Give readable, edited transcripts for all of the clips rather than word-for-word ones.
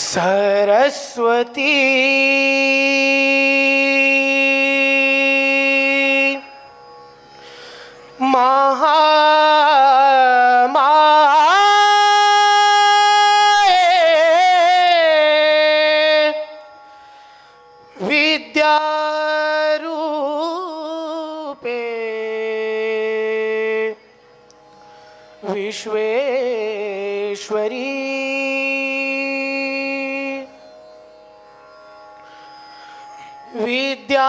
सरस्वती महामाये विद्यारूपे विश्वेश्वरी विद्यादेयी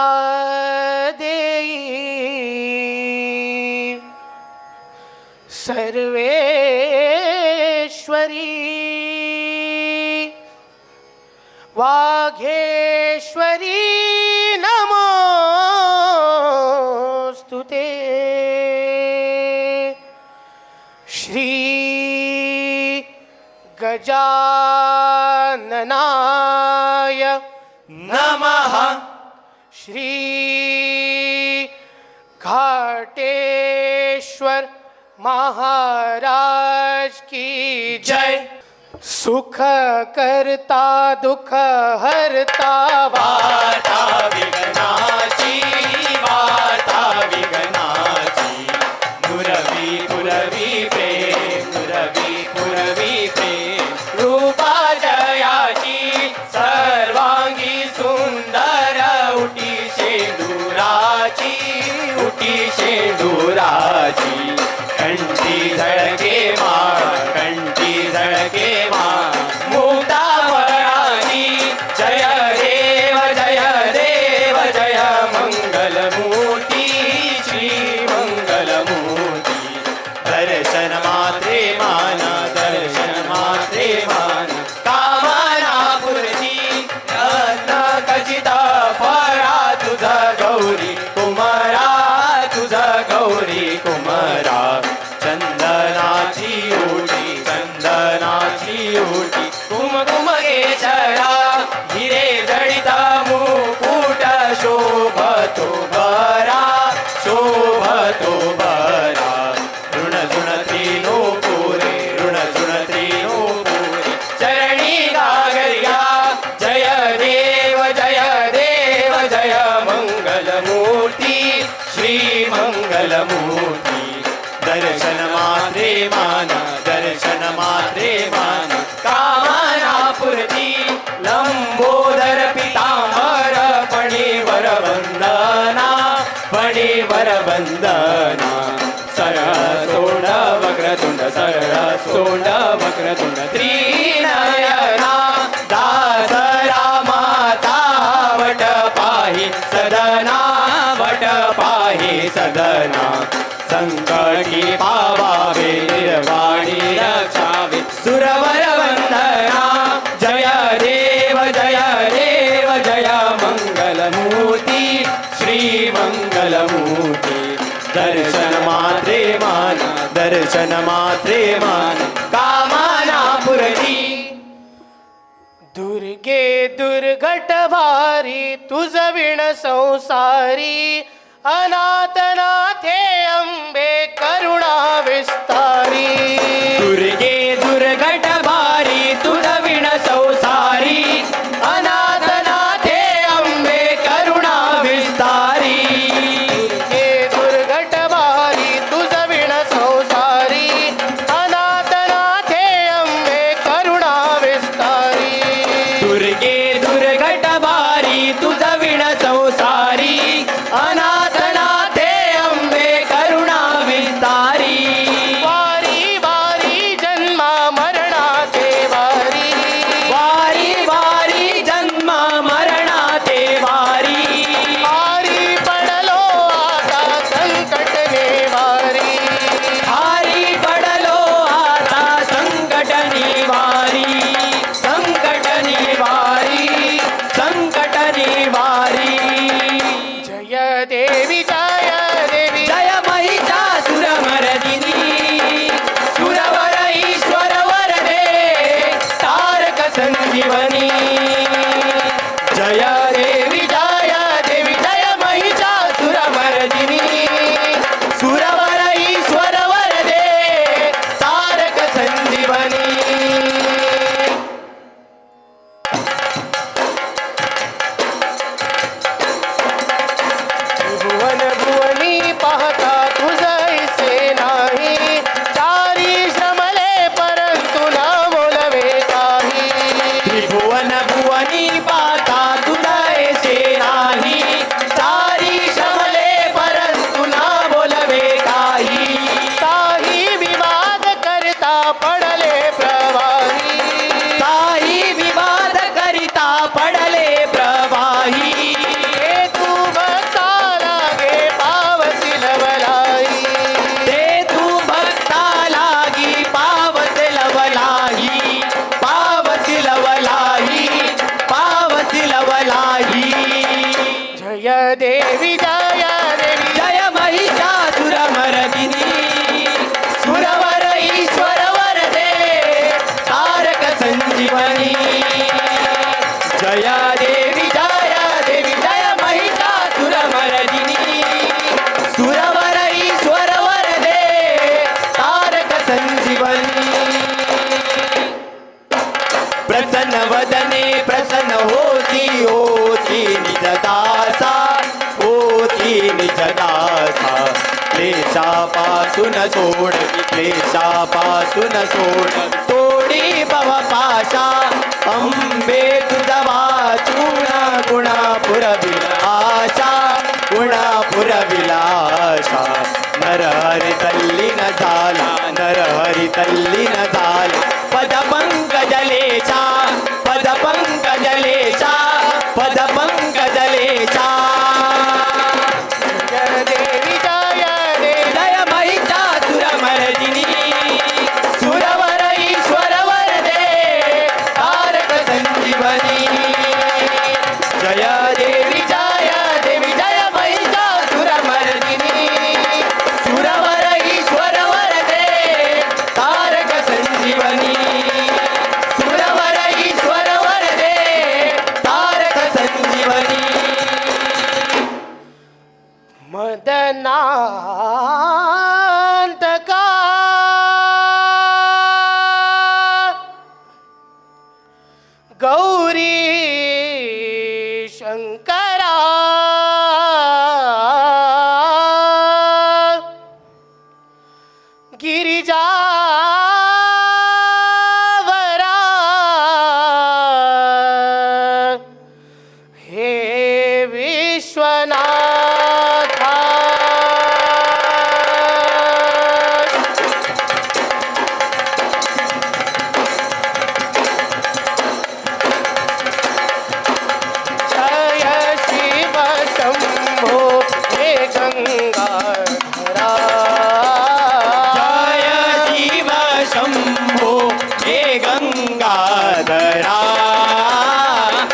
सर्वेश्वरी वाघेश्वरी नमोस्तुते। श्री गजाननाय नमः। श्री घाटेश्वर महाराज की जय। सुख करता दुख हरता वार्ता विघ्नाची, वार्ता विघ्नाची। पुरवी पुरवी प्रेम, पुरवी पुरवी प्रेम। रूपा जयाची सर्वांगी सुंदर उटी शेंदुराची, उटी शेंदुराची। कंठी झळके माळ, कंठी झळके माळ। मुक्ता फळाची जय देव जय देव जय मंगलमूर्ती, श्री मंगलमूर्ती। दर्शन मात्रे मान, दर्शन मात्रे मान। कामना पूर्ती रत्न खचित फळा तुझा गौरी कुमारा, तुझा गौरी कुमारा। चंदनाची ओटी, चंदनाची ओटी। कुमकुम केशरा हिरे जडिता मुकुट शोभतो बरा, शोभतो बरा। ऋण ऋण त्रिनो पुरे, ऋण ऋण त्रिनो पुरे। चरणी गागर्या जय देव जय देव जय मंगलमूर्ती, श्री मंगलमूर्ती। दर्शन मात्रे मान, दर्शन मात्रे मान। कामना पूर्ती लंबोदर पीतांबर फणीवर वंदना, फणीवर वंदना। सरळ सोंड वक्रतुंड, सरळ सोंड वक्रतुंड। त्रिनयना दास रामाचा वट पाहि सदना, वट पाहि सदना। संकटी पावावे निर्वाणी रक्षावे सुरवर वंदना। जय देव जय देव जय मंगलमूर्ती, श्री मंगलमूर्ती। दर्शन मात्रे मान, दर्शन मात्रे मान। कामना पूर्ती दुर्गे दुर्घट भारी तुझ विण संसारी। अनाथनाथे अंबे करुणा विस्तारी। दुर्गे दुर्घट भारी तुझ विण संसारी। अनाथनाथे अंबे करुणा विस्तारी। दुर्गे दुर्घट भारी तुझ विण संसारी। अनाथनाथे अंबे करुणा विस्तारी। दुर्गे दुर्घट भारी तुझ विण संसारी। अनाथनाथे अंबे करुणा विस्तारी। पडले प्रवाही साई विवाद करिता पडले प्रवाही हे तू भक्ता लागे पावसी लवलाई ते तू भक्ता लागी पावस लवलाही पावस लवलाही पावस लवलाही जय देवी जय देवी जय महिषासुर मर्दिनी सुरवर ईश्वर वरदे तारक संजीवनी जय देवी जय महिषासुर मर्दिनी सुरवर ईश्वर वरदे तारक संजीवनी प्रसन्न वदने प्रसन्न होसी होसी निज दासा होसी निज दासा क्लेशापासून सोड क्लेशापासून सोड तोडी भव पाशा अंबे तुझा वाचून गुणापुर विलासा गुणापुर विलासा नरहरी तल्लीन झाला नरहरी तल्लीन झाला पद पंकजलेशा पद पंकजलेशा पद पंकजलेशा जय देवी जय देवी जय महिषासुर मर्दिनी सुरवर ईश्वर वरदे तारक संजीवनी जय देवी जय महिषासुर मर्दिनी सुरवर ईश्वर वरदे तारक संजीवनी सुरवर ईश्वर वरदे तारक संजीवनी मदनांतका गौरी शंकरा गिरिजावरा हे विश्वनाथा जय शिव शंभो हे गंगाधरा जय शिव शंभो हे गंगाधरा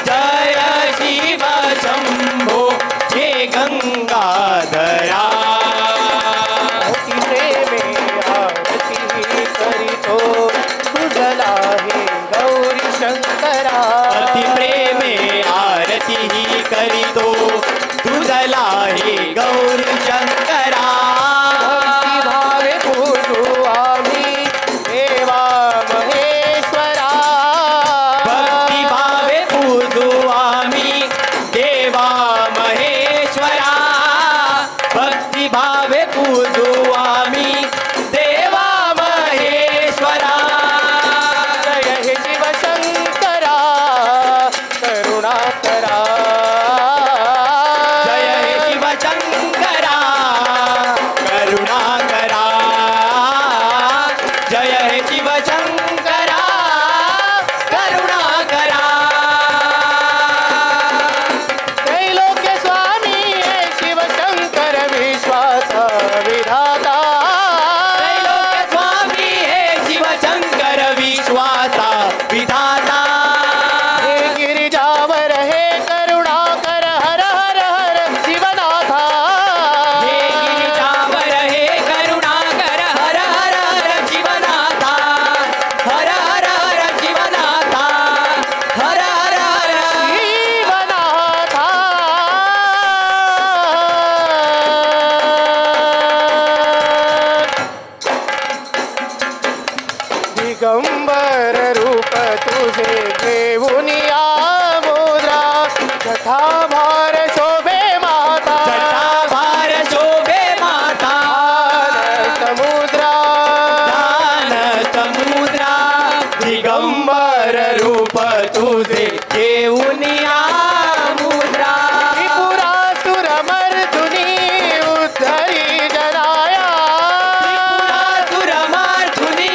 जय शिव शंभो हे गंगाधरा अति प्रेमे आरती करितो तुझला हे गौरी शंकरा अति प्रेमे आरती ही करितो तुझला हे गौरी शंकरा भक्ती भावे पूजू आम्ही देवा महेश्वरा भक्ती भावे पूजू आम्ही देवा महेश्वरा भक्ती भावे पूजू आम्ही देवा महेश्वरा जय हे शिव शंकरा करुणा करा जय हे शिव शंकरा करुणा करा जय हे शिव शंकरा करुणा करा त्रैलोक्य स्वामी हे शिव शंकर विश्वास विधाता त्रैलोक्य स्वामी हे शिव शंकर विश्वासा विधाता हे गिरिजावर हे करुणाकर हर हर हर शिवनाथा हे गिरिजावर हे करुणाकर हर हर हर शिवनाथा हर हर हर शिवनाथा हर हर हर शिवनाथा दिगंबर रूप तुझे घेऊन या मुद्रा जठाभार शोभे माता जटाभार शोभे माता समुद्रा दान समुद्रा दिगंबर रूप तुझे घेऊन या मुद्रा त्रिपुरासुर मर्दुनी उद्धरी जनाया त्रिपुरासुर मार्धुनी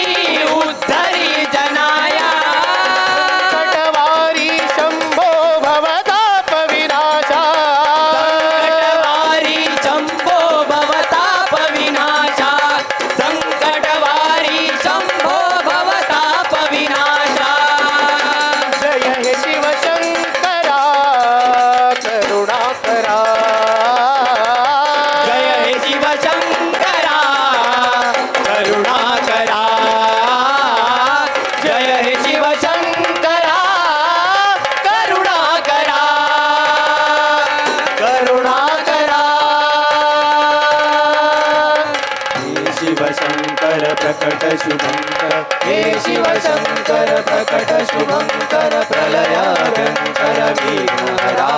प्रकट शुभंकर हे शिव शंकर प्रकट शुभंकर प्रलयाभ्यंकर विघ्नहरा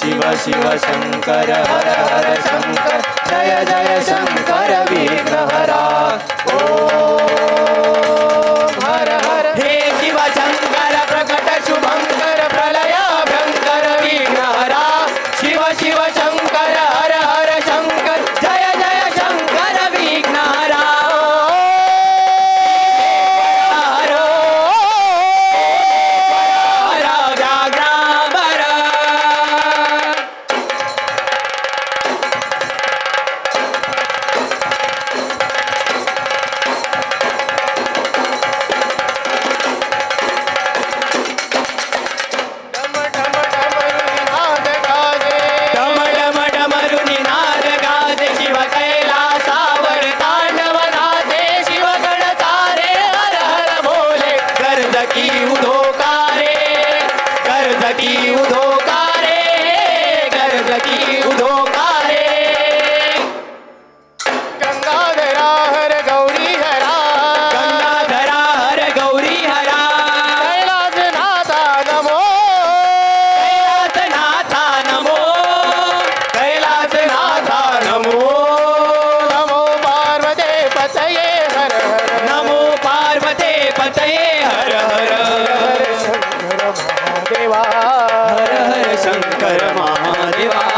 शिव शिव शंकर हर हर शंकर जय जय शंकर विघ्नहरा ओम हर हर हे शिव शंकर प्रकट शुभंकर प्रलयाभ्यंकर विघ्नहरा शिव शिव शंकर हर हर शंकर जय जय शंकर विघ्नहरा शंकर महादेवा